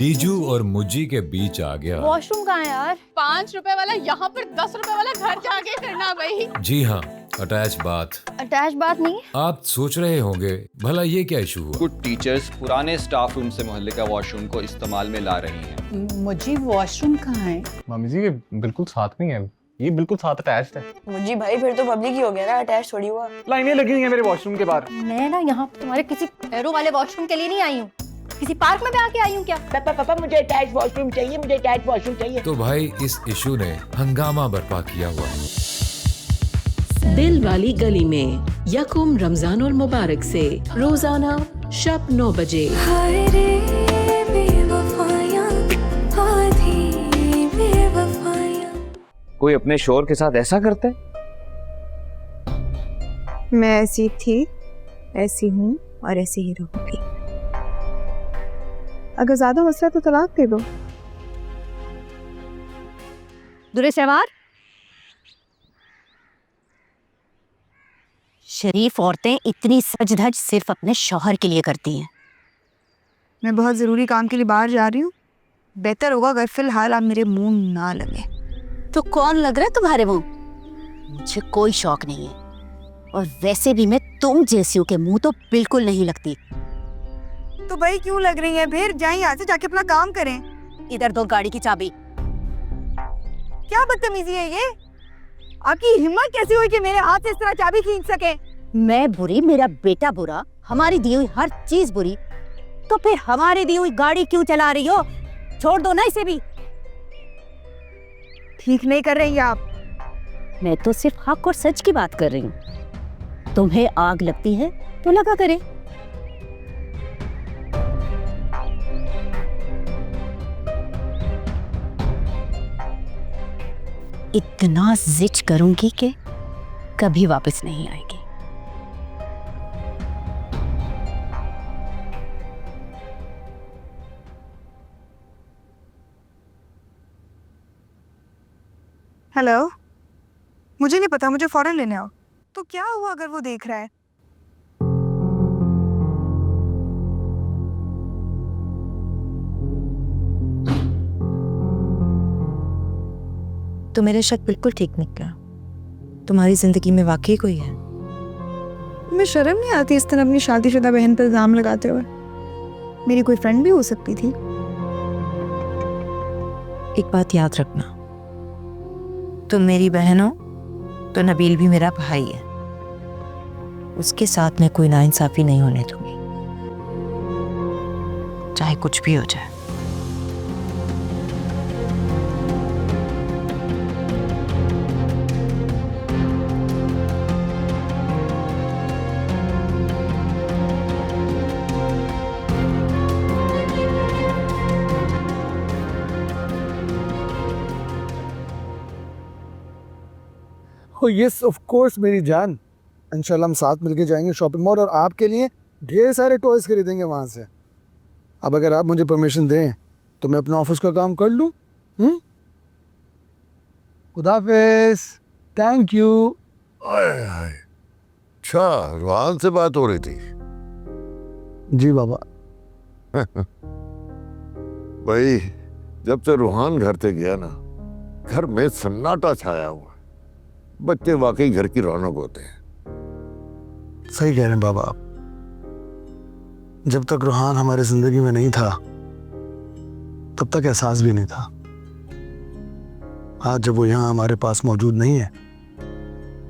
डीजू और मुज्जी के बीच आ गया। वॉशरूम कहाँ है यार? 5 रुपए वाला यहाँ पर 10 रुपए वाला घर जाके करना भाई। जी हाँ, अटैच बाथ। अटैच बात नहीं है? आप सोच रहे होंगे भला ये क्या इशू हुआ? कुछ टीचर्स पुराने स्टाफ रूम से मोहल्ले का वॉशरूम को इस्तेमाल में ला रही हैं। मुझे वॉशरूम कहाँ है? मामी जी, ये बिल्कुल साथ में है, ये बिल्कुल साथ अटैच्ड है। मुझे भाई फिर तो पब्लिक ही हो गया ना, अटैच थोड़ी हुआ। लाइनें लगी हुई हैं मेरे वॉशरूम के बाहर। मैं ना यहाँ तुम्हारे किसी पैरों वाले वॉशरूम के लिए नहीं आई हूँ, किसी पार्क में भी आके आई हूँ क्या? पापा मुझे अटैच वॉशरूम चाहिए, मुझे अटैच वॉशरूम चाहिए। तो भाई इस इशू ने हंगामा बर्पा किया हुआ है। दिल वाली गली में यकुम रमजानुल मुबारक से रोजाना शब 9 बजे। कोई अपने शोहर के साथ ऐसा करता है? मैं ऐसी थी, ऐसी हूँ और ऐसी ही रहूंगी। अगर ज्यादा मसला तो तलाक दे दो। दुरे सवार शरीफ औरतें इतनी सज धज सिर्फ अपने शौहर के लिए करती हैं। मैं बहुत जरूरी काम के लिए बाहर जा रही हूँ, बेहतर होगा अगर फिलहाल आप मेरे मुंह ना लगे। तो कौन लग रहा है तुम्हारे मुंह? मुझे कोई शौक नहीं है, और वैसे भी मैं तुम जैसियों के मुंह तो बिल्कुल नहीं लगती। तो भाई क्यों लग रही है? फिर जाएं यहाँ से, जाके अपना काम करें। इधर दो गाड़ी की चाबी। क्या बदतमीजी है ये? आपकी हिम्मत कैसी हुई कि मेरे हाथ से इस तरह चाबी खींच सके? मैं बुरी, मेरा बेटा बुरा, हमारी दी हुई हर चीज बुरी, तो फिर हमारी दी हुई गाड़ी क्यों चला रही हो? छोड़ दो ना इसे भी। ठीक नहीं कर रही आप। मैं तो सिर्फ हक और सच की बात कर रही हूँ। तुम्हें आग लगती है तो लगा करे। इतना जिच करूंगी कि कभी वापस नहीं आएगी। हेलो, मुझे नहीं पता, मुझे फौरन लेने आओ। तो क्या हुआ अगर वो देख रहा है? तो मेरा शक बिल्कुल ठीक निकला। तुम्हारी जिंदगी में वाकई कोई है। तुम्हें शर्म नहीं आती इस तरह अपनी शादीशुदा बहन पर इल्जाम लगाते हुए? मेरी कोई फ्रेंड भी हो सकती थी। एक बात याद रखना, तुम मेरी बहन हो तो नबील भी मेरा भाई है। उसके साथ में कोई नाइंसाफी नहीं होने दूंगी, चाहे कुछ भी हो जाए। ओ यस ऑफ कोर्स मेरी जान, इंशाल्लाह हम साथ मिलके जाएंगे शॉपिंग मॉल और आपके लिए ढेर सारे टॉयज खरीदेंगे वहाँ से। अब अगर आप मुझे परमिशन दें तो मैं अपना ऑफिस का काम कर लूँ। खुदा हाफिज़, थैंक यू। अच्छा, रुहान से बात हो रही थी? जी बाबा। भाई जब से रूहान घर से गया ना, घर में सन्नाटा छाया हुआ। बच्चे वाकई घर की रौनक होते हैं। सही कह रहे हैं बाबा आप। जब तक रूहान हमारी जिंदगी में नहीं था तब तक एहसास भी नहीं था। आज जब वो यहाँ हमारे पास मौजूद नहीं है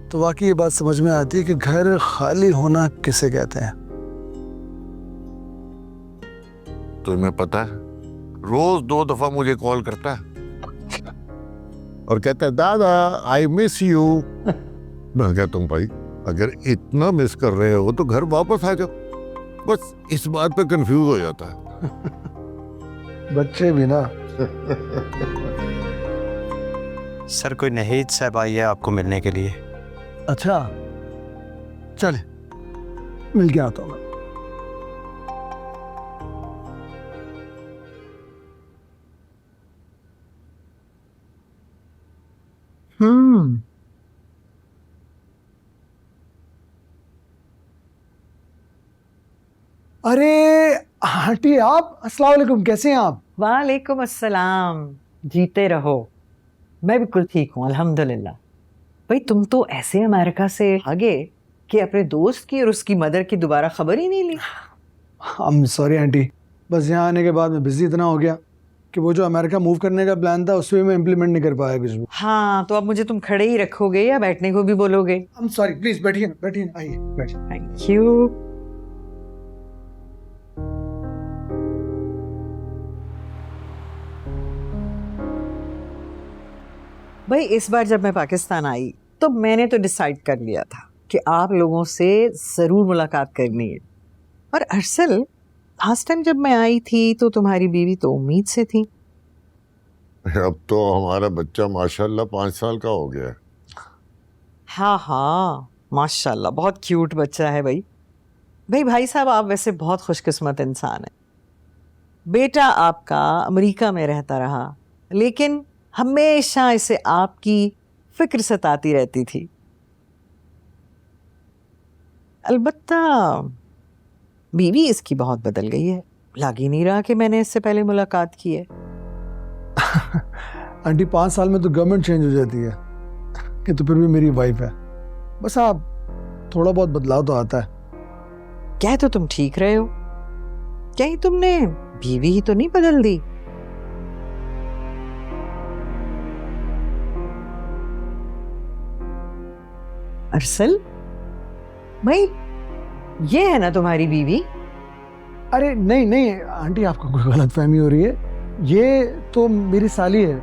तो वाकई ये बात समझ में आती है कि घर खाली होना किसे कहते हैं। तुम्हें पता है, रोज 2 दफा मुझे कॉल करता है और कहता है दादा आई मिस यू। मैं कहता हूँ भाई अगर इतना मिस कर रहे हो तो घर वापस आ जाओ। बस इस बात पे कंफ्यूज हो जाता है। बच्चे भी ना। सर कोई नहीद साहब आई है आपको मिलने के लिए। अच्छा चले, मिल के आता हूँ मैं। अरे आंटी आप, अस्सलाम वालेकुम, कैसे हैं आप? वालेकुम अस्सलाम। जीते रहो। मैं बिल्कुल ठीक हूँ अल्हम्दुलिल्लाह। भाई तुम तो ऐसे अमेरिका से आगे कि अपने दोस्त की और उसकी मदर की दोबारा खबर ही नहीं ली। आई एम सॉरी आंटी, बस यहाँ आने के बाद मैं बिजी इतना हो गया कि वो जो अमेरिका मूव करने का प्लान था उसमें मैं इम्प्लीमेंट नहीं कर पाया कुछ भी। हाँ तो अब मुझे तुम खड़े ही रखोगे या बैठने को भी बोलोगे? आई एम सॉरी, प्लीज बैठिए ना, बैठिए ना, आइए बैठिए। Thank you. भाई इस बार जब मैं पाकिस्तान आई तो मैंने तो डिसाइड कर लिया था कि आप लोगों से ज़रूर मुलाकात करनी है। और अरसल, लास्ट टाइम जब मैं आई थी तो तुम्हारी बीवी तो उम्मीद से थी। अब तो हमारा बच्चा माशाल्लाह 5 साल का हो गया है। हाँ हाँ माशाल्लाह, बहुत क्यूट बच्चा है भाई। भाई साहब आप वैसे बहुत खुशकिस्मत इंसान हैं। बेटा आपका अमेरिका में रहता रहा लेकिन हमेशा इसे आपकी फिक्र सताती रहती थी। अलबत्ता बीवी इसकी बहुत बदल गई है। लग ही नहीं रहा कि मैंने इससे पहले मुलाकात की है। आंटी 5 साल में तो गवर्नमेंट चेंज हो जाती है, कि तो फिर भी मेरी वाइफ है। बस आप थोड़ा बहुत बदलाव तो आता है। क्या तो तुम ठीक रहे हो? कहीं तुमने बीवी ही तो नहीं बदल दी? अरसल भाई, ये है ना तुम्हारी बीवी? अरे नहीं नहीं आंटी, आपको कोई गलतफहमी हो रही है। ये तो मेरी साली है,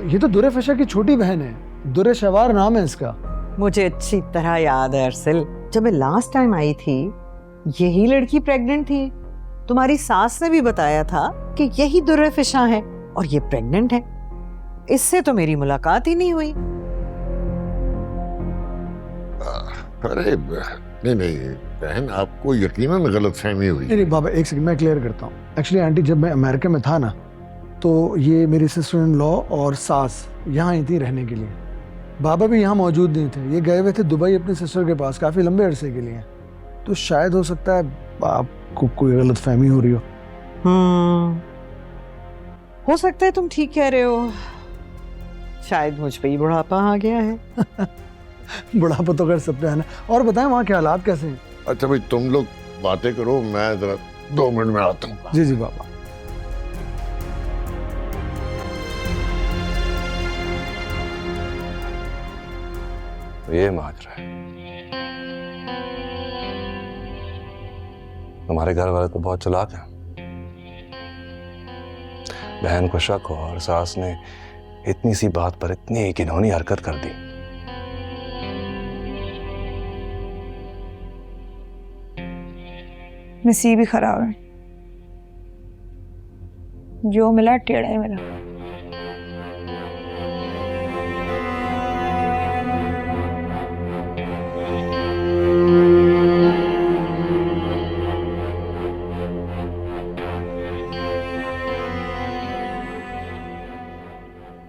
ये तो दुरे फशा की छोटी बहन है, दुरे शवार नाम है इसका। मुझे अच्छी तरह याद है अरसल, जब मैं लास्ट टाइम आई थी यही लड़की प्रेग्नेंट थी। तुम्हारी सास ने भी बताया था कि यही दुर्रे फिशा है और ये प्रेग्नेंट है। इससे तो मेरी मुलाकात ही नहीं हुई। अरे नहीं बहन, आपको यकीनन गलतफहमी हुई। नहीं बाबा, एक सेकंड मैं क्लियर करता हूँ। एक्चुअली आंटी, जब मैं अमेरिका में था ना तो ये मेरी सिस्टर इन लॉ और सास यहाँ आई थी रहने के लिए। बाबा भी यहाँ मौजूद नहीं थे, ये गए हुए थे दुबई अपनी सिस्टर के पास काफ़ी लंबे अरसे के लिए। तो शायद हो सकता है आपको कोई गलतफहमी हो रही हो। हो सकता है, तुम ठीक कह रहे हो। शायद मुझ पे ही बुढ़ापा आ गया है। बुढ़ापा तो कर सकते हैं ना। और बताएं वहाँ के हालात कैसे हैं? अच्छा भाई तुम लोग बातें करो, मैं जरा 2 मिनट में आता हूँ। जी बाबा। तो ये माजरा है। तुम्हारे घर वाले तो बहुत चालाक हैं। बहन को शक हो और सास ने इतनी सी बात पर इतनी घिनौनी हरकत कर दी। नसीब ही खराब है, जो मिला टेढ़ा ही मिला।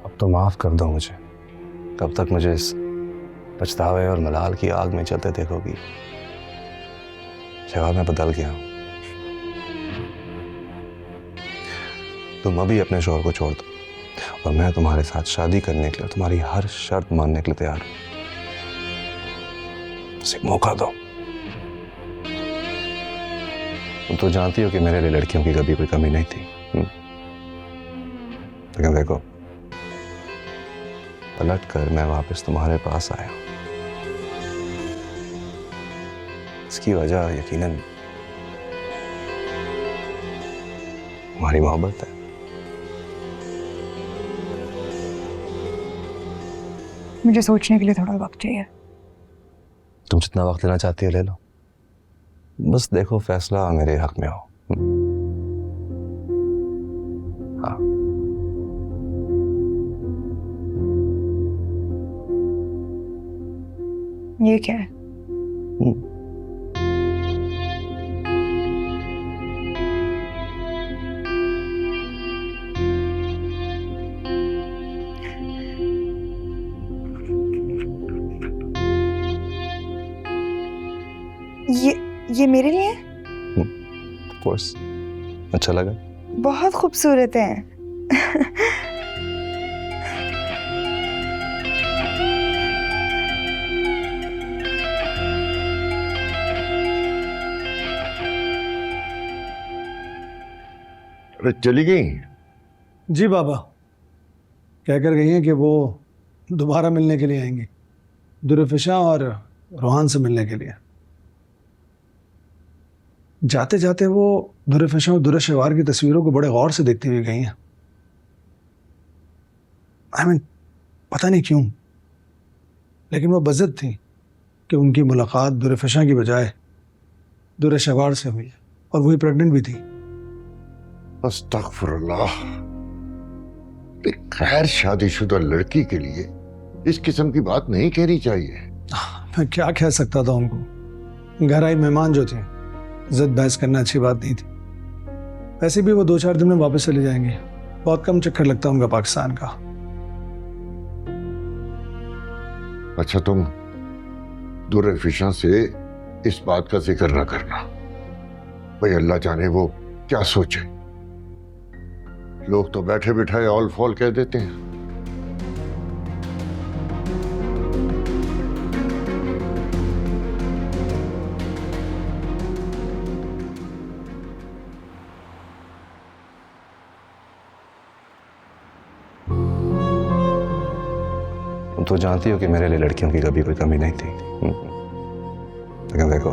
अब तो माफ कर दो मुझे। कब तक मुझे इस पछतावे और मलाल की आग में चलते देखोगी? जवाब मैं बदल गया हूं। तुम अभी अपने शौहर को छोड़ दो और मैं तुम्हारे साथ शादी करने के लिए, तुम्हारी हर शर्त मानने के लिए तैयार हूं। बस एक मौका दो। तुम तो जानती हो कि मेरे लिए लड़कियों की कभी कोई कमी नहीं थी। लेकिन देखो, पलट कर मैं वापस तुम्हारे पास आया। इसकी वजह यकीनन हमारी मोहब्बत है। मुझे सोचने के लिए थोड़ा वक्त चाहिए। तुम जितना वक्त लेना चाहती हो ले लो, बस देखो फैसला मेरे हक में हो। हाँ। ये क्या है? ये मेरे लिए है? Of course. अच्छा लगा? बहुत खूबसूरत हैं। अरे चली गई? जी बाबा, कहकर गई हैं कि वो दोबारा मिलने के लिए आएंगी, दुर्फिशा और रोहान से मिलने के लिए। जाते जाते वो दुर्फिशा और दुर्शवार की तस्वीरों को बड़े गौर से देखती हुई गई हैं। पता नहीं क्यों, लेकिन वो बज़द थी कि उनकी मुलाकात दुर्फिशा की बजाय दुर्शवार से हुई और वही प्रेग्नेंट भी थी। अस्तगफुरुल्लाह। एक खैर शादीशुदा लड़की के लिए इस किस्म की बात नहीं कहनी चाहिए। मैं क्या कह सकता था उनको, घर आई मेहमान जो थे, जिद बहस करना अच्छी बात नहीं थी। वैसे भी वो 2-4 दिन में वापस चले जाएंगे, बहुत कम चक्कर लगता है उनका पाकिस्तान का। अच्छा, तुम दुर्फिशा से इस बात का जिक्र ना करना भाई, अल्लाह जाने वो क्या सोचे। लोग तो बैठे बिठाए ऑल फॉल कह देते हैं। तुम तो जानती हो कि मेरे लिए लड़कियों की कभी कोई कमी नहीं थी, लेकिन देखो,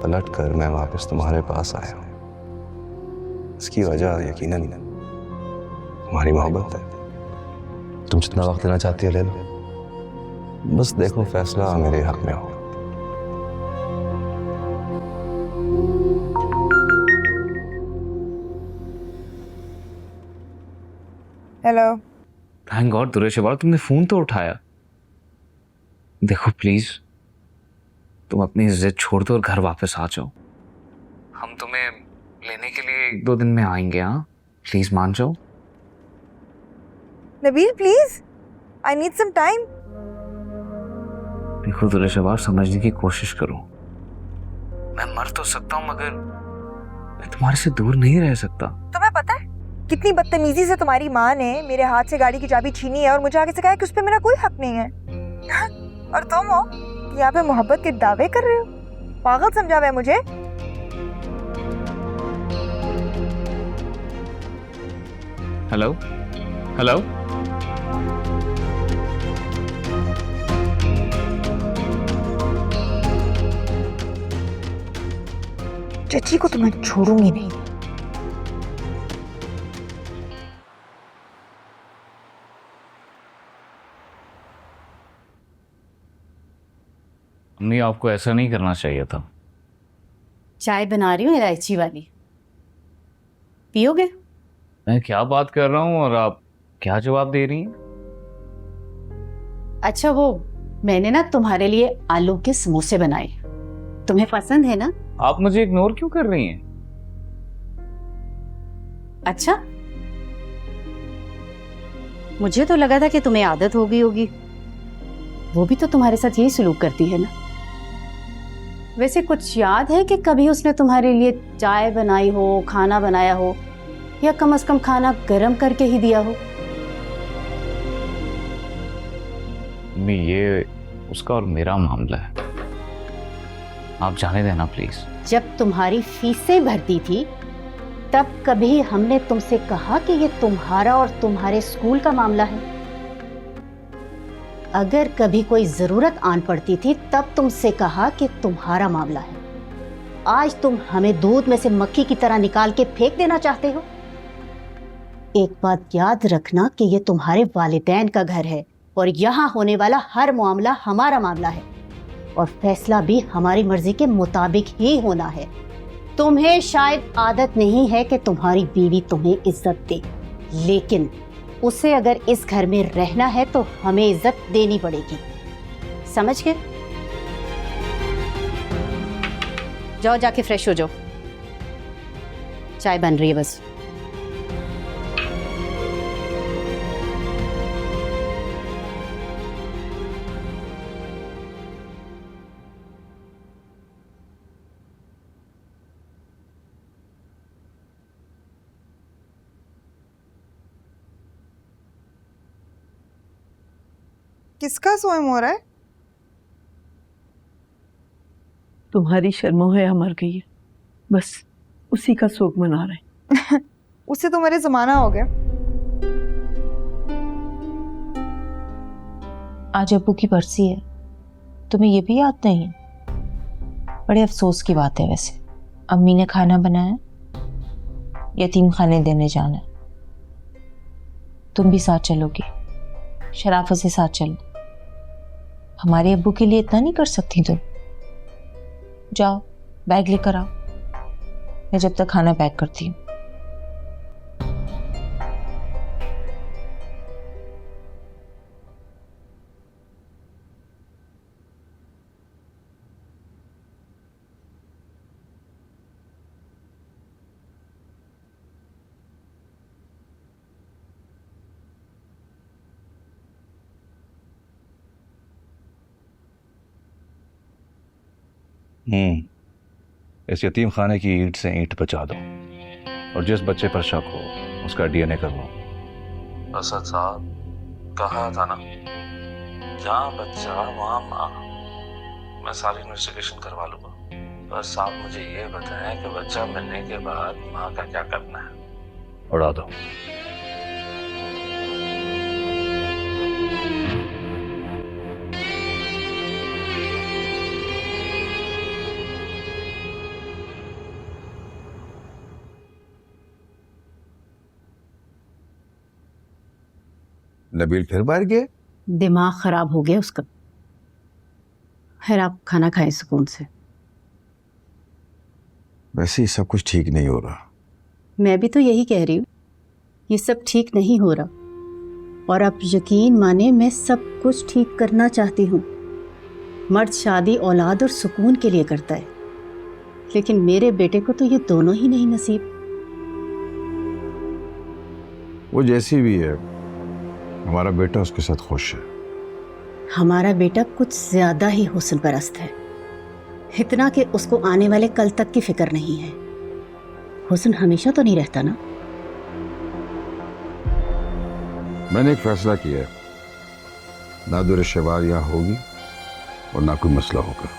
पलट कर मैं वापस तुम्हारे पास आया हूं। इसकी वजह यकीनन तुम्हारी मोहब्बत है। तुम जितना वक्त लेना चाहती हो ले लो, बस देखो फैसला मेरे हक में हो। हेलो। थैंक गॉड दुर्शवार, तुमने फोन तो उठाया। देखो प्लीज, तुम अपनी जिद छोड़ दो और घर वापस आ जाओ। हम तुम्हें लेने के लिए 1-2 दिन में आएंगे। हाँ प्लीज मान जाओ। Nabeel please, I need some time. देखो दुर्शवार, समझने की कोशिश करो। मैं मर तो सकता हूँ मगर मैं तुम्हारे से दूर नहीं रह सकता। तुम्हें पता है कितनी बदतमीजी से तुम्हारी माँ ने मेरे हाथ से गाड़ी की चाबी छीनी है और मुझे आगे से कहा कि उस पर मेरा कोई हक नहीं है। और तुम हो यहाँ पे मोहब्बत के दावे कर रहे हो। पागल समझा हुआ है मुझे। हेलो हेलो, चची को तो मैं छोड़ूंगी नहीं। अम्मी आपको ऐसा नहीं करना चाहिए था। चाय बना रही हूँ इलायची वाली, पियोगे? मैं क्या बात कर रहा हूँ और आप क्या जवाब दे रही हैं? अच्छा वो मैंने ना तुम्हारे लिए आलू के समोसे बनाए, तुम्हें पसंद है ना? आप मुझे इग्नोर क्यों कर रही हैं? अच्छा, मुझे तो लगा था कि तुम्हें आदत हो गई होगी। वो भी तो तुम्हारे साथ यही सलूक करती है ना। वैसे कुछ याद है कि कभी उसने तुम्हारे लिए चाय बनाई हो, खाना बनाया हो, या कम से कम खाना गर्म करके ही दिया हो? ये उसका और मेरा मामला है, आप जाने देना प्लीज। जब तुम्हारी फीसें भरती थी तब कभी हमने तुमसे कहा कि ये तुम्हारा और तुम्हारे स्कूल का मामला है? अगर कभी कोई जरूरत आन पड़ती थी तब तुमसे कहा कि तुम्हारा मामला है। आज तुम हमें दूध में से मक्खी की तरह निकाल के फेंक देना चाहते हो। एक बात याद रखना कि ये तुम्हारे वालिदैन का घर है और यहाँ होने वाला हर मामला हमारा मामला है और फैसला भी हमारी मर्जी के मुताबिक ही होना है। तुम्हें शायद आदत नहीं है कि तुम्हारी बीवी तुम्हें इज्जत दे, लेकिन उसे अगर इस घर में रहना है तो हमें इज्जत देनी पड़ेगी, समझ गए? जाओ जाके फ्रेश हो जाओ, चाय बन रही है बस। किसका सोएम हो रहा है? तुम्हारी शर्मो है मर गई है, बस उसी का शोक मना रहे। उससे तो मेरे जमाना हो गया। आज अब्बू की बरसी है, तुम्हें ये भी याद नहीं है? बड़े अफसोस की बात है वैसे। अम्मी ने खाना बनाया, यतीम खाने देने जाना है। तुम भी साथ चलोगी? शराफत से साथ चलो। हमारे अब्बू के लिए इतना नहीं कर सकती तुम? जाओ बैग लेकर आओ, मैं जब तक खाना पैक करती हूँ। इस यतीम खाने की ईंट से ईंट बचा दो और जिस बच्चे पर शक हो उसका डीएनए करवाओ। असद साहब कहा था ना, जहाँ बच्चा वहाँ माँ। मैं सारी इन्वेस्टिगेशन करवा लूंगा, बस आप मुझे ये बताएं कि बच्चा मिलने के बाद माँ का क्या करना है। उड़ा दो। नबील फिर बाहर गया? दिमाग खराब हो गया उसका। खैर आप खाना खाएं सुकून से। वैसे ही सब कुछ ठीक नहीं हो रहा। मैं भी तो यही कह रही हूँ, ये सब ठीक नहीं हो रहा। और आप यकीन माने मैं सब कुछ ठीक करना चाहती हूँ। मर्द शादी औलाद और सुकून के लिए करता है, लेकिन मेरे बेटे को तो ये दोनों ही नहीं नसीब। वो जैसी भी है, हमारा बेटा उसके साथ खुश है। हमारा बेटा कुछ ज्यादा ही हुस्न परस्त है, इतना कि उसको आने वाले कल तक की फिक्र नहीं है। हुस्न हमेशा तो नहीं रहता ना। मैंने एक फैसला किया है, ना दूर शवार यहाँ होगी और ना कोई मसला होगा।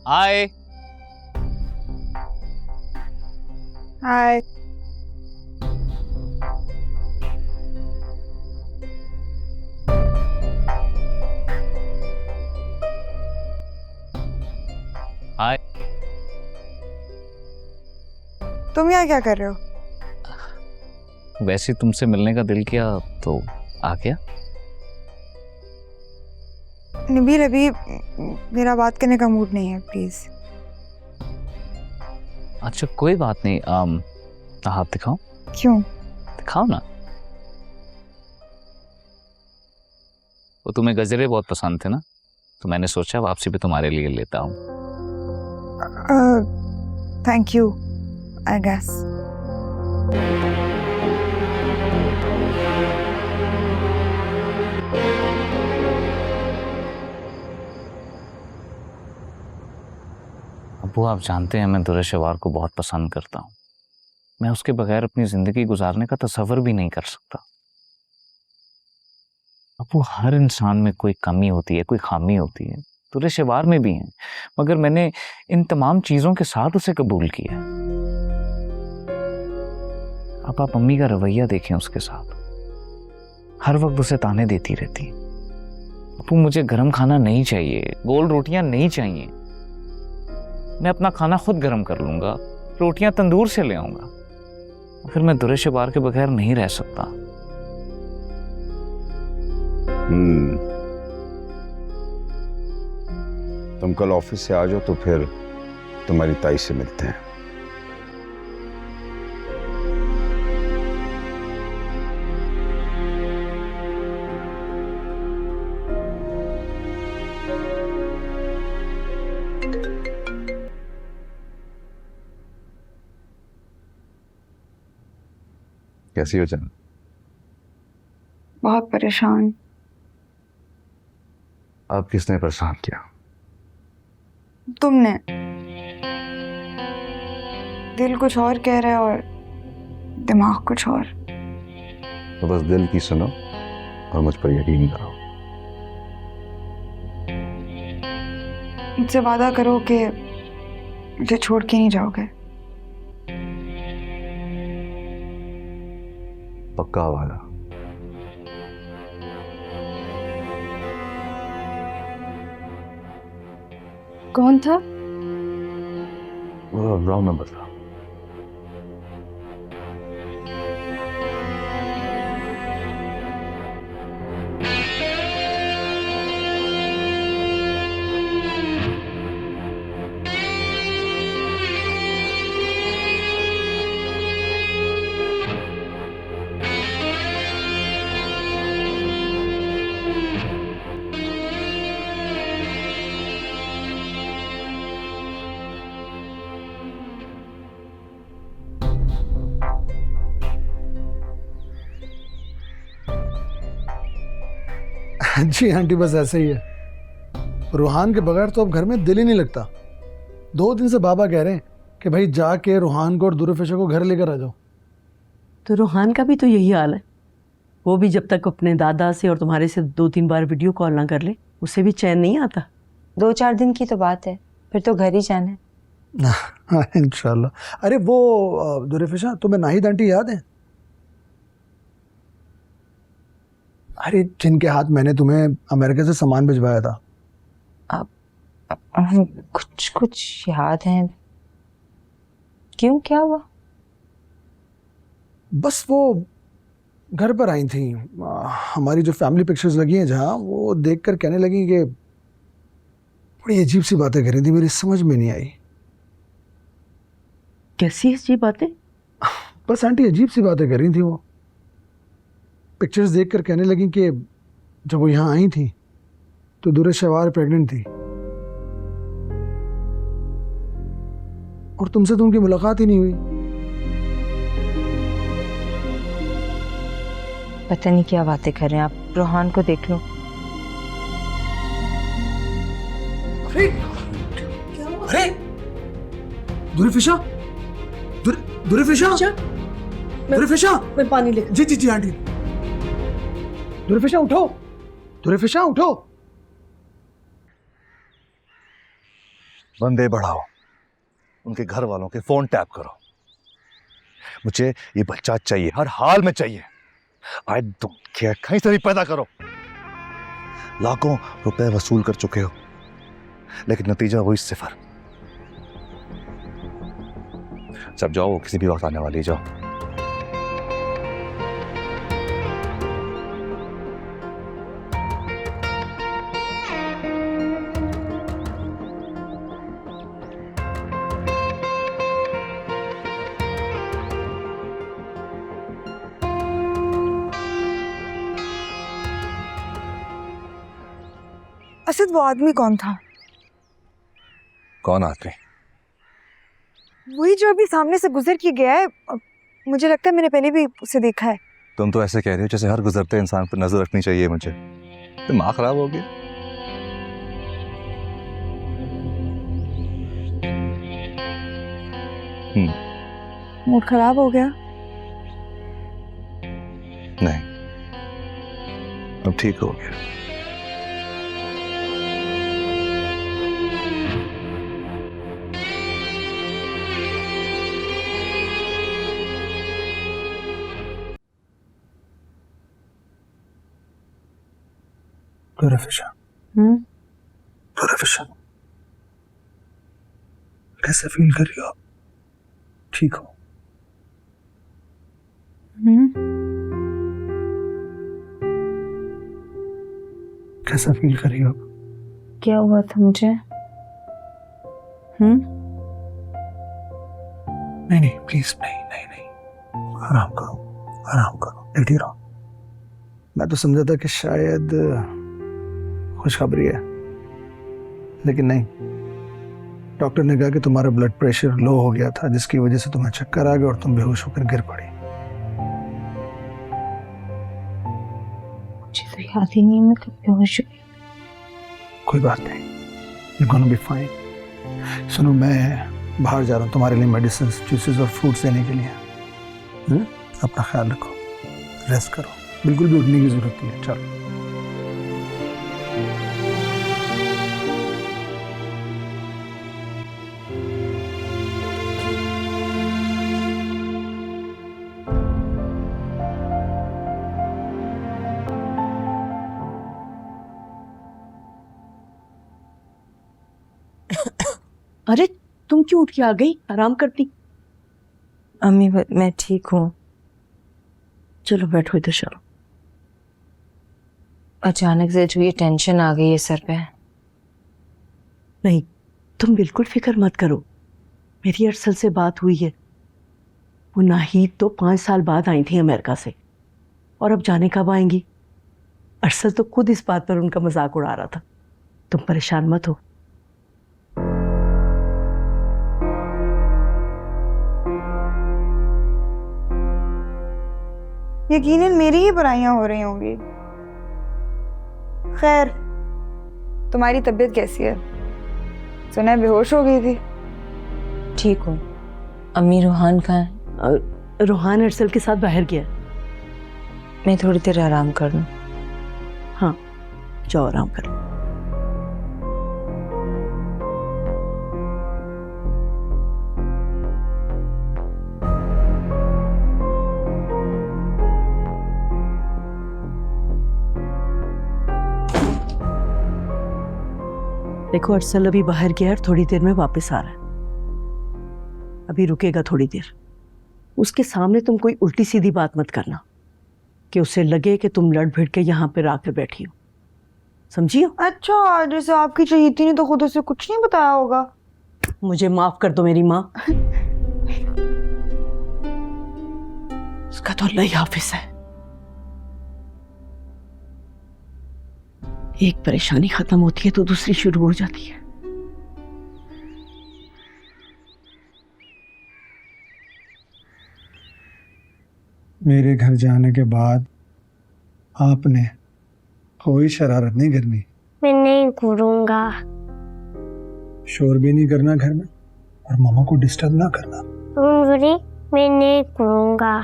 हाय हाय। हाय। तुम यहाँ क्या कर रहे हो? वैसे तुमसे मिलने का दिल किया तो आ गया। नबील अभी मेरा बात करने का मूड नहीं है, प्लीज। अच्छा कोई बात नहीं, हाथ दिखाओ। क्यों? दिखाओ ना। वो तुम्हें गजरे बहुत पसंद थे ना, तो मैंने सोचा वापसी पे तुम्हारे लिए लेता हूँ। Thank you I guess. अब्बू आप जानते हैं मैं दुर्रे शवार को बहुत पसंद करता हूँ। मैं उसके बगैर अपनी जिंदगी गुजारने का तसव्वुर भी नहीं कर सकता। अब्बू हर इंसान में कोई कमी होती है, कोई खामी होती है, दुर्रे शवार में भी है, मगर मैंने इन तमाम चीजों के साथ उसे कबूल किया। अब आप अम्मी का रवैया देखें उसके साथ, हर वक्त उसे ताने देती रहती है। अब्बू मुझे गर्म खाना नहीं चाहिए, गोल रोटियां नहीं चाहिए, मैं अपना खाना खुद गर्म कर लूंगा, रोटियां तंदूर से ले आऊंगा, मगर मैं दुर्रे शवार के बगैर नहीं रह सकता। तुम कल ऑफिस से आ जाओ तो फिर तुम्हारी ताई से मिलते हैं। कैसी हो जान? बहुत परेशान। अब किसने परेशान किया? तुमने। दिल कुछ और कह रहा है और दिमाग कुछ और। तो बस दिल की सुनो और मुझ पर यकीन करो। मुझसे वादा करो कि मुझे छोड़ के नहीं जाओगे। पक्का वादा। कौन था? वो रॉन्ग नंबर था। जी आंटी, बस ऐसे ही है। रूहान के बगैर तो अब घर में दिल ही नहीं लगता। 2 दिन से बाबा कह रहे हैं कि भाई जाके रूहान को और दुर्फिशा को घर लेकर आ जाओ। तो रूहान का भी तो यही हाल है। वो भी जब तक अपने दादा से और तुम्हारे से 2-3 बार वीडियो कॉल ना कर ले, उसे भी चैन नहीं आता। 2-4 दिन की तो बात है, फिर तो घर ही जाना है। हाँ इंशाल्लाह। अरे वो दुर्फिशा, तुम्हें नाहिद आंटी याद है? अरे जिनके हाथ मैंने तुम्हें अमेरिका से सामान भिजवाया था। कुछ कुछ याद है। क्यों, क्या हुआ? बस वो घर पर आई थी, हमारी जो फैमिली पिक्चर्स लगी हैं जहाँ, वो देखकर कहने लगी कि बड़ी अजीब सी बातें कर रही थी, मेरी समझ में नहीं आई। कैसी अजीब बातें? बस आंटी अजीब सी बातें कर रही थी। वो पिक्चर्स देखकर कहने लगी कि जब वो यहाँ आई थी तो दुर्शवार प्रेग्नेंट थी और तुमसे तो उनकी मुलाकात ही नहीं हुई। पता नहीं क्या बातें कर रहे हैं आप। रूहान को देख लो। अरे दुर्फिशा, दुर्फिशा, दुर्फिशा, मैं पानी लेकर। जी जी जी आंटी। दुर्फिशा उठो, दुर्फिशा उठो। बंदे बढ़ाओ, उनके घर वालों के फोन टैप करो। मुझे ये बच्चा चाहिए, हर हाल में चाहिए। आई डोंट केयर, कहीं से भी पैदा करो। लाखों रुपए वसूल कर चुके हो, लेकिन नतीजा वही 0। सब जाओ, किसी भी वक्त आने वाली, जाओ। असद, वो आदमी कौन था? कौन आदमी? वही जो अभी सामने से गुजर के गया है। मुझे लगता है मैंने पहले भी उसे देखा है। तुम तो ऐसे कह रहे हो जैसे हर गुजरते इंसान पर नजर रखनी चाहिए मुझे। दिमाग खराब हो गया? मूड खराब हो गया? नहीं, अब ठीक हो गया। दुर्फिशा, दुर्फिशा, कैसे फील कर रही हो आप? ठीक हो? कैसा फील कर रही हो आप? क्या हुआ था मुझे? नहीं नहीं प्लीज, नहीं नहीं नहीं, आराम करो, आराम करो, लेटी रहो। मैं तो समझा था कि शायद खुशखबरी है, लेकिन नहीं। डॉक्टर ने कहा कि तुम्हारा ब्लड प्रेशर लो हो गया था, जिसकी वजह से तुम्हें चक्कर आ गया और तुम बेहोश होकर गिर पड़ी। मुझे तो याद ही नहीं मैं कब बेहोश हुई। कोई बात नहीं, you're gonna be fine। सुनो, मैं बाहर जा रहा हूँ तुम्हारे लिए मेडिसिन, जूसेस और फ्रूट्स देने के लिए। अपना ख्याल रखो, रेस्ट करो, बिल्कुल भी उठने की जरूरत नहीं है। चलो। अरे तुम क्यों उठ के आ गई? आराम करती। अम्मी मैं ठीक हूँ। चलो बैठो इधर। चलो। अचानक से जो ये टेंशन आ गई है सर पे। नहीं, तुम बिल्कुल फिक्र मत करो। मेरी अरसल से बात हुई है। वो नाहिद तो 5 साल बाद आई थी अमेरिका से, और अब जाने कब आएंगी? अरसल तो खुद इस बात पर उनका मजाक उड़ा रहा था। तुम परेशान मत हो। यकीनन मेरी ही बुराइयां हो रही होंगी। खैर, तुम्हारी तबीयत कैसी है? सुना है बेहोश हो गई थी। ठीक हूँ। अम्मी रूहान कहाँ है? रूहान अरसल के साथ बाहर गया। मैं थोड़ी देर आराम कर लूँ। हाँ, जाओ आराम कर लो। देखो, अरसल अभी बाहर गया और थोड़ी देर में वापस आ रहा है। अभी रुकेगा थोड़ी देर। उसके सामने तुम कोई उल्टी सीधी बात मत करना कि उसे लगे कि तुम लड़ भिड़ के यहाँ पे आकर बैठी हो। समझियो? अच्छा, जैसे आपकी चहेती ने तो खुद उसे कुछ नहीं बताया होगा। मुझे माफ कर दो मेरी माँ। उसका तो अल्लाह ही हाफिज है। एक परेशानी खत्म होती है तो दूसरी शुरू हो जाती है। मेरे घर जाने के बाद आपने कोई शरारत नहीं करनी। मैं नहीं करूंगा। शोर भी नहीं करना घर में, और मामा को डिस्टर्ब ना करना। मैं नहीं करूंगा।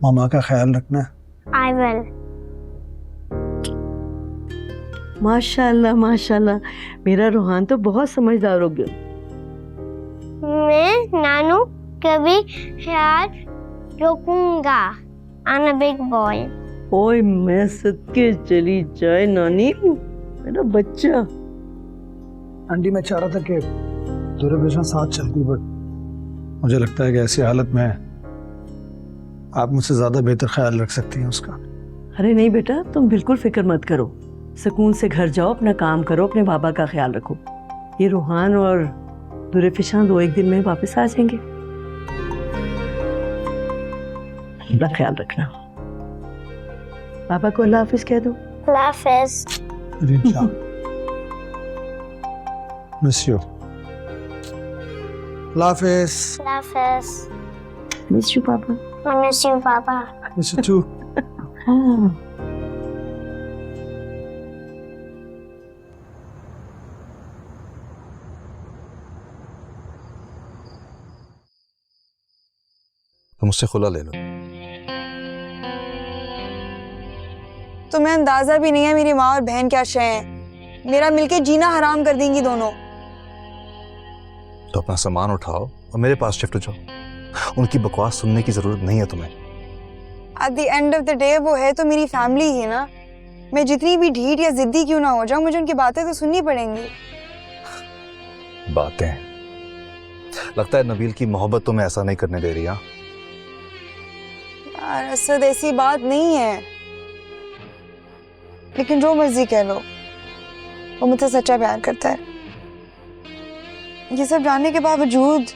मामा का ख्याल रखना। I will. माशाल्लाह माशाल्लाह, मेरा रूहान तो बहुत समझदार हो गया। मैं नानू कभी ख्याल रखूंगा। I'm a big boy। ओए, मैं सदके चली जाए नानी, मेरा बच्चा। आंटी, मैं चाह रहा था कि दूरदर्शन साथ चलती, बट मुझे लगता है कि ऐसी हालत में आप मुझसे ज्यादा बेहतर ख्याल रख सकती हैं उसका। अरे नहीं बेटा, तुम बिल्कुल फिक्र मत करो। सुकून से घर जाओ, अपना काम करो, अपने बाबा का ख्याल रखो। ये रूहान और दुरेफिशान 2-1 दिन में वापस आ जाएंगे। अपना ख्याल रखना। पापा को अल्लाह हाफिज कह दो। अल्लाह हाफिज। Miss you. अल्लाह हाफिज। अल्लाह हाफिज। मिस यू पापा। I miss you, Papa। Miss you too. तुम मुझसे खुला ले लो। तुम्हें अंदाजा भी नहीं है मेरी माँ और बहन क्या शय हैं। मेरा मिलके जीना हराम कर देंगी दोनों। तो अपना सामान उठाओ और मेरे पास शिफ्ट हो जाओ। उनकी बकवास सुनने की जरूरत नहीं है तुम्हें। At the end of the day वो है तो मेरी फैमिली ही ना। मैं जितनी भी ढीठ या जिद्दी क्यों ना हो जाऊं, मुझे उनकी बातें तो सुननी पड़ेंगी। बातें? लगता है नबील की मोहब्बत तुम्हें ऐसा नहीं करने दे रही। हाँ यार, असद ऐसी बात नहीं है। लेकिन जो मर्जी कह लो, वो मुझसे सच्चा प्यार करता है। ये सब जानने के बावजूद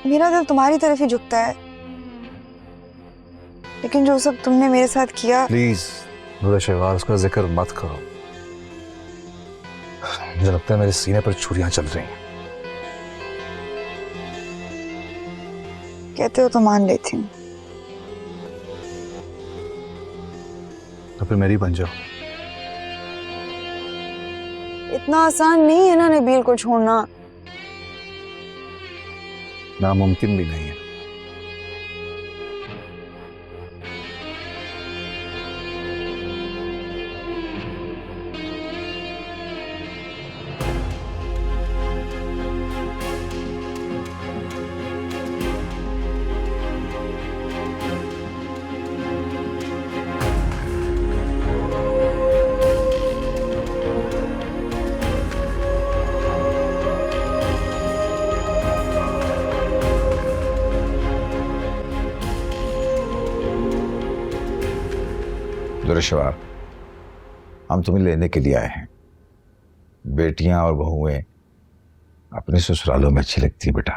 मेरा दिल तुम्हारी तरफ ही झुकता है। लेकिन जो सब तुमने मेरे साथ किया। प्लीज नूर शहवार, उसका जिक्र मत करो। मुझे लगता है मेरे सीने पर छुरियां चल रही हैं। कहते हो तो मान लेती हूँ, तो फिर मेरी बन जाओ। इतना आसान नहीं है ना नबील को छोड़ना। नामुमकिन भी नहीं है। दुरेशवार, हम तुम्हें लेने के लिए आए हैं। बेटियां और बहुएं अपने ससुरालों में अच्छी लगती बेटा।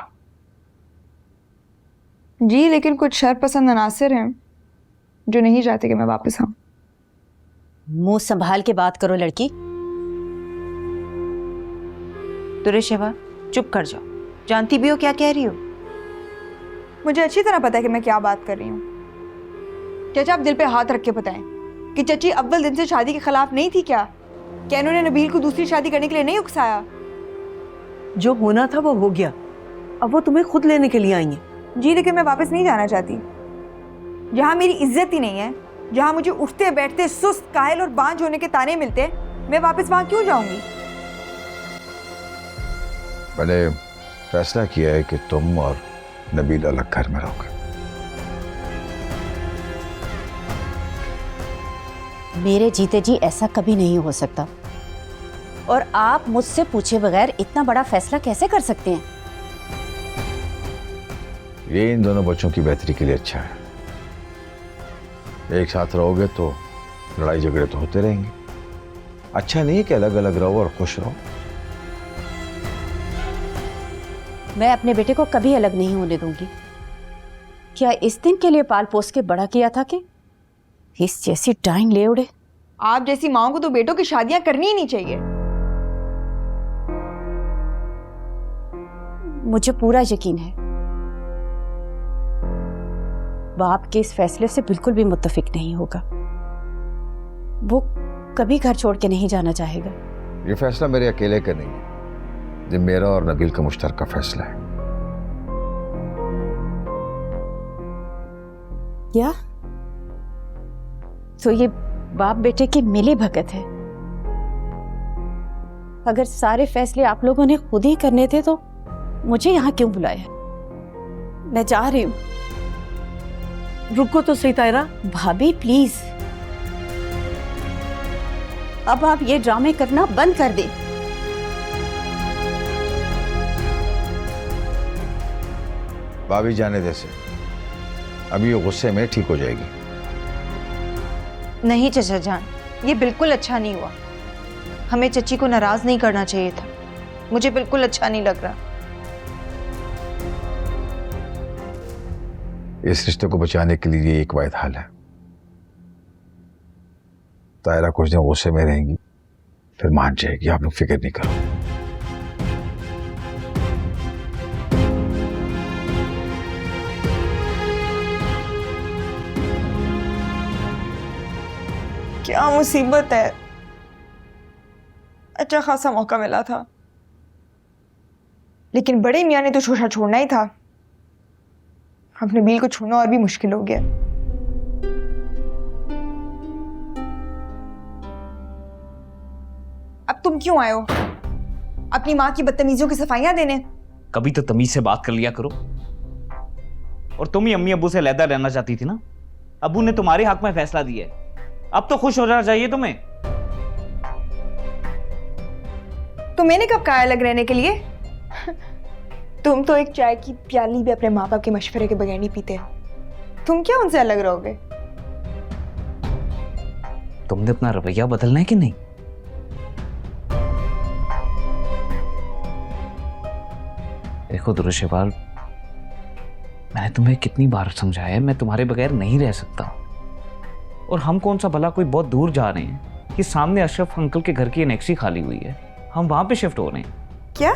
जी, लेकिन कुछ शरपसंद अनासिर हैं जो नहीं चाहते कि मैं वापस आऊं। मुंह संभाल के बात करो लड़की। दुरेशवा, चुप कर जाओ। जानती भी हो क्या कह रही हो? मुझे अच्छी तरह पता है कि मैं क्या बात कर रही हूँ। चाचा, आप दिल पे हाथ रख के बताएं कि चची अव्वल दिन से शादी के खिलाफ नहीं थी क्या? क्या इन्होंने नबील को दूसरी शादी करने के लिए नहीं उकसाया? जो होना था वो हो गया, अब वो तुम्हें खुद लेने के लिए आई हैं। जी, लेकिन मैं वापस नहीं जाना चाहती। जहाँ मेरी इज्जत ही नहीं है, जहाँ मुझे उठते बैठते सुस्त, कायल और बांझ होने के ताने मिलते, मैं वापस वहाँ क्यों जाऊंगी? मैंने फैसला किया है कि तुम और नबील अलग घर में रहोगे। मेरे जीते जी ऐसा कभी नहीं हो सकता, और आप मुझसे पूछे बगैर इतना बड़ा फैसला कैसे कर सकते हैं? ये इन दोनों बच्चों की बेहतरी के लिए अच्छा है। एक साथ रहोगे तो लड़ाई झगड़े तो होते रहेंगे। अच्छा नहीं है कि अलग अलग रहो और खुश रहो। मैं अपने बेटे को कभी अलग नहीं होने दूंगी। क्या इस दिन के लिए पाल पोस के बड़ा किया था कि इस जैसी डाइंग ले उड़े? आप जैसी माओ को तो बेटों की शादियां करनी ही नहीं चाहिए। मुझे पूरा यकीन है बाप के इस फैसले से बिल्कुल भी मुत्तफिक नहीं होगा। वो कभी घर छोड़ के नहीं जाना चाहेगा। ये फैसला मेरे अकेले का नहीं है, ये मेरा और नबील का मुश्तरका फैसला है। क्या? तो ये बाप बेटे की मिली भगत है। अगर सारे फैसले आप लोगों ने खुद ही करने थे तो मुझे यहाँ क्यों बुलाया? मैं जा रही हूँ। रुको तो सही तायरा। भाभी प्लीज, अब आप ये ड्रामे करना बंद कर दें। भाभी जाने दे से, अभी ये गुस्से में ठीक हो जाएगी। नहीं चचा जान, ये बिल्कुल अच्छा नहीं हुआ। हमें चची को नाराज नहीं करना चाहिए था। मुझे बिल्कुल अच्छा नहीं लग रहा। इस रिश्ते को बचाने के लिए एक वाहिद हल है। तायरा कुछ दिन गुस्से में रहेंगी, फिर मान जाएगी। आप लोग फिक्र नहीं करो। क्या मुसीबत है। अच्छा खासा मौका मिला था, लेकिन बड़े मियाँ ने तो शोशा छोड़ना ही था। अब नबील को छोड़ना और भी मुश्किल हो गया। अब तुम क्यों आए हो? अपनी माँ की बदतमीजियों की सफाइयां देने? कभी तो तमीज से बात कर लिया करो। और तुम ही अम्मी अब्बू से अलहदा रहना चाहती थी ना। अब्बू ने तुम्हारे हक में फैसला दिया है, अब तो खुश हो जाना चाहिए तुम्हें। तो मैंने कब कहा अलग रहने के लिए? तुम तो एक चाय की प्याली भी अपने माँ बाप के मशवरे के बगैर नहीं पीते। तुम क्या उनसे अलग रहोगे? तुमने अपना रवैया बदलना है कि नहीं? देखो दुरुशेवाल, मैंने तुम्हें कितनी बार समझाया है, मैं तुम्हारे बगैर नहीं रह सकता। और हम कौन सा भला कोई बहुत दूर जा रहे हैं कि सामने अशरफ अंकल के घर की एनेक्सी खाली हुई है, हम वहां पे शिफ्ट हो रहे हैं। क्या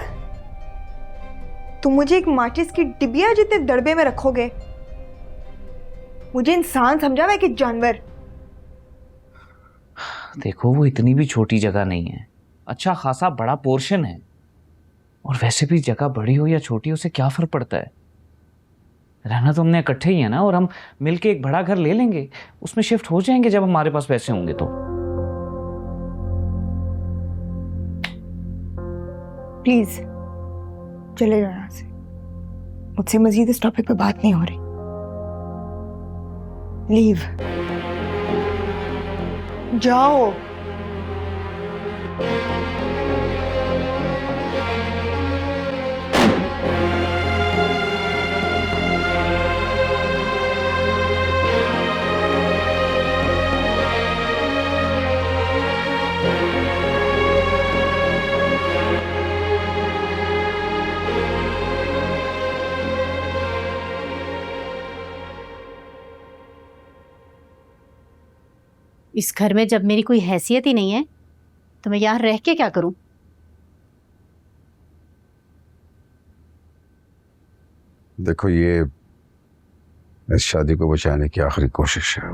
तुम मुझे एक माचिस की डिबिया जितने दड़बे में रखोगे? मुझे इंसान समझा मैं कि जानवर? देखो वो इतनी भी छोटी जगह नहीं है, अच्छा खासा बड़ा पोर्शन है। और वैसे भी जगह बड़ी हो या छोटी, उसे क्या फर्क पड़ता है? रहना तो हमने इकट्ठे ही है ना, और हम मिलके एक बड़ा घर ले लेंगे, उसमें शिफ्ट हो जाएंगे जब हमारे पास पैसे होंगे तो। प्लीज चले जाओ यहाँ से, मुझसे मजीद इस टॉपिक पे बात नहीं हो रही। लीव, जाओ। इस घर में जब मेरी कोई हैसियत ही नहीं है तो मैं यहाँ रह के क्या करूं? देखो, ये इस शादी को बचाने की आखिरी कोशिश है,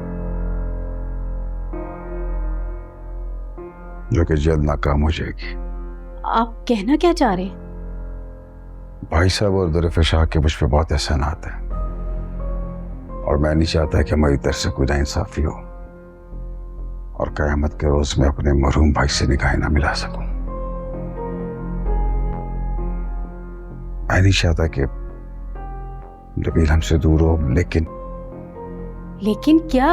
जो कि जल्द नाकाम हो जाएगी। आप कहना क्या चाह रहे? भाई साहब और दरफ़ शाह के मुझ पे बहुत एहसानात है, और मैं नहीं चाहता कि हमारी तरफ से कोई नाइंसाफी हो और क़यामत के रोज में अपने मरहूम भाई से निगाहें ना मिला सकूं। मैं नहीं चाहता कि नबील हमसे दूर हो, लेकिन क्या?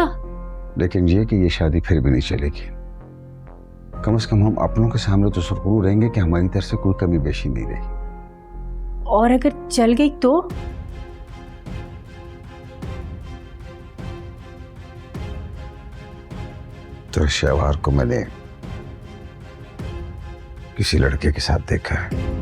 लेकिन ये कि ये शादी फिर भी नहीं चलेगी। कम से कम हम अपनों के सामने तो सुरखरू रहेंगे कि हमारी तरफ से कोई कमी बेशी नहीं रही। और अगर चल गई तो? तो शहवार को मैंने किसी लड़के के साथ देखा है।